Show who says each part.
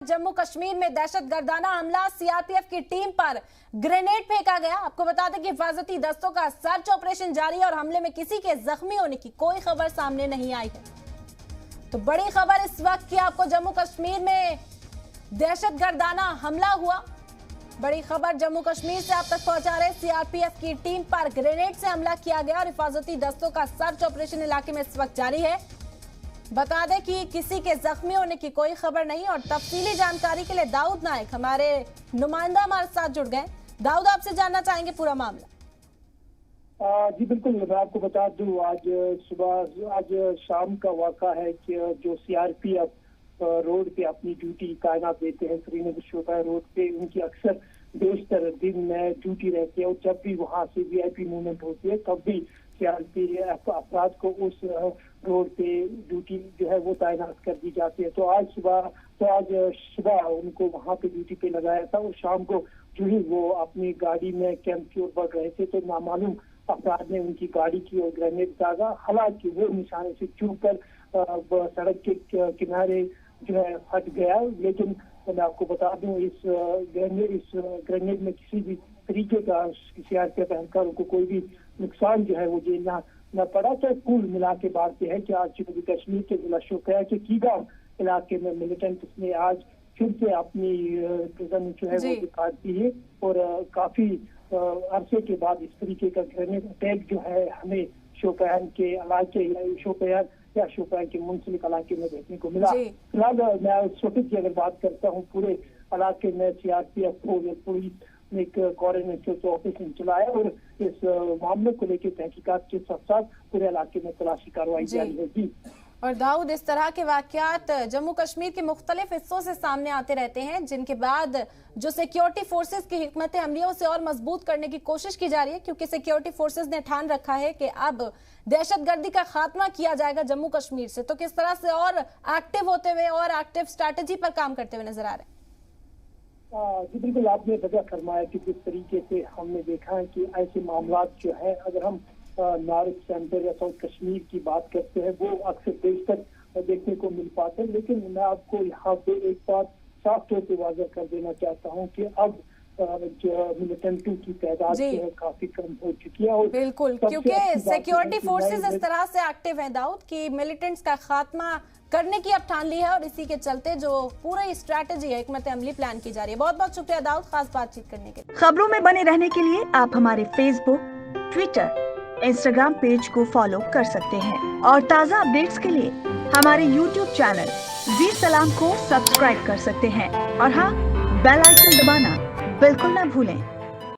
Speaker 1: जम्मू कश्मीर में दहशतगर्दाना हमला, सीआरपीएफ की टीम पर ग्रेनेड फेंका गया। आपको बता दें कि हिफाजती दस्तों का सर्च ऑपरेशन जारी है और हमले में किसी के जख्मी होने की कोई खबर सामने नहीं आई है। तो बड़ी खबर इस वक्त की आपको जम्मू कश्मीर में दहशतगर्दाना हमला हुआ। बड़ी खबर जम्मू कश्मीर से आप तक पहुंचा रहे। सीआरपीएफ की टीम पर ग्रेनेड से हमला किया गया और हिफाजती दस्तों का सर्च ऑपरेशन इलाके में इस वक्त जारी है। बता दें कि किसी के जख्मी होने की कोई खबर नहीं और तफसीली जानकारी के लिए दाऊद नायक हमारे नुमाइंदा हमारे साथ जुड़ गए। दाऊद, आपसे जानना चाहेंगे पूरा मामला।
Speaker 2: जी बिल्कुल, मैं आपको बता दूं, आज शाम का वाक़ा है कि जो सीआरपीएफ रोड पे अपनी ड्यूटी तैनात देते हैं श्रीनगर शोपियां रोड पे, उनकी अक्सर बेशतर दिन में ड्यूटी रहती है और जब भी वहाँ से वीआईपी मूवमेंट होती है तब भी सीआरपीएफ अफराद को उस रोड पे ड्यूटी जो है वो तैनात कर दी जाती है। तो आज सुबह उनको वहाँ पे ड्यूटी पे लगाया था और शाम को जो ही वो अपनी गाड़ी में कैंप की ओर बढ़ रहे थे तो नामालूम अफराद ने उनकी गाड़ी की ओर ग्रेनेड दागा। हालांकि वो निशाने से चूक कर सड़क के किनारे जो है फट गया, लेकिन मैं आपको बता दूं इस ग्रेनेड में किसी भी तरीके का सीआरपीएफ एहलकारों को कोई भी नुकसान जो है वो झेलना न पड़ा। तो कुल मिला के बात यह है कि आज जनूबी कश्मीर के जिला शोपियां के कीगाम इलाके में मिलिटेंट्स ने आज फिर से अपनी प्रेजेंस जो है वो दिखा दी है और काफी अरसे के बाद इस तरीके का ग्रेनेड अटैक जो है हमें शोपियां के इलाके या शोपियां के मुंसलिक इलाके में देखने को मिला। फिलहाल मैं उस वक्त की अगर बात करता हूँ, पूरे इलाके में सीआरपीएफ पुलिस ने एक कोऑर्डिनेटेड ऑपरेशन चलाया और इस मामले को लेकर तहकीकात के साथ साथ पूरे इलाके में तलाशी कार्रवाई जारी होगी।
Speaker 1: और दाऊद, इस तरह के वाकयात जम्मू कश्मीर के मुख्तलिफ हिस्सों से सामने आते रहते हैं, जिनके बाद जो सिक्योरिटी फोर्सेस की हिकमत अमली उसे और मजबूत करने की कोशिश की जा रही है, क्योंकि सिक्योरिटी फोर्सेस ने ठान रखा है कि अब दहशतगर्दी का खात्मा किया जाएगा जम्मू कश्मीर से। तो किस तरह से और एक्टिव होते हुए और एक्टिव स्ट्रैटेजी पर काम करते हुए नजर आ रहे हैं?
Speaker 2: जी बिल्कुल, आपने वजह फरमाया कि जिस तरीके से हमने देखा है कि ऐसे मामला जो है, अगर हम नॉर्थ सेंटर या साउथ कश्मीर की बात करते हैं वो अक्सर बेशतर देखने को मिल पाते हैं, लेकिन मैं आपको यहाँ पे एक बात साफ तौर पे वाज़ह कर देना चाहता हूँ कि अब जो मिलिटेंटों की तादाद जो है काफी कम हो चुकी है। और
Speaker 1: बिल्कुल, क्योंकि सिक्योरिटी फोर्सेस इस तरह से एक्टिव हैं दाऊद कि मिलिटेंट्स का खात्मा करने की अब ठान ली है और इसी के चलते जो पूरी स्ट्रैटेजी है, हिकमत अमली प्लान की जा रही है। बहुत बहुत शुक्रिया दाऊद खास बातचीत करने के लिए।
Speaker 3: खबरों में बने रहने के लिए आप हमारे फेसबुक, ट्विटर, इंस्टाग्राम पेज को फॉलो कर सकते हैं और ताज़ा अपडेट्स के लिए हमारे यूट्यूब चैनल जी सलाम को सब्सक्राइब कर सकते हैं और हाँ, बेल आइकन दबाना बिल्कुल न भूलें।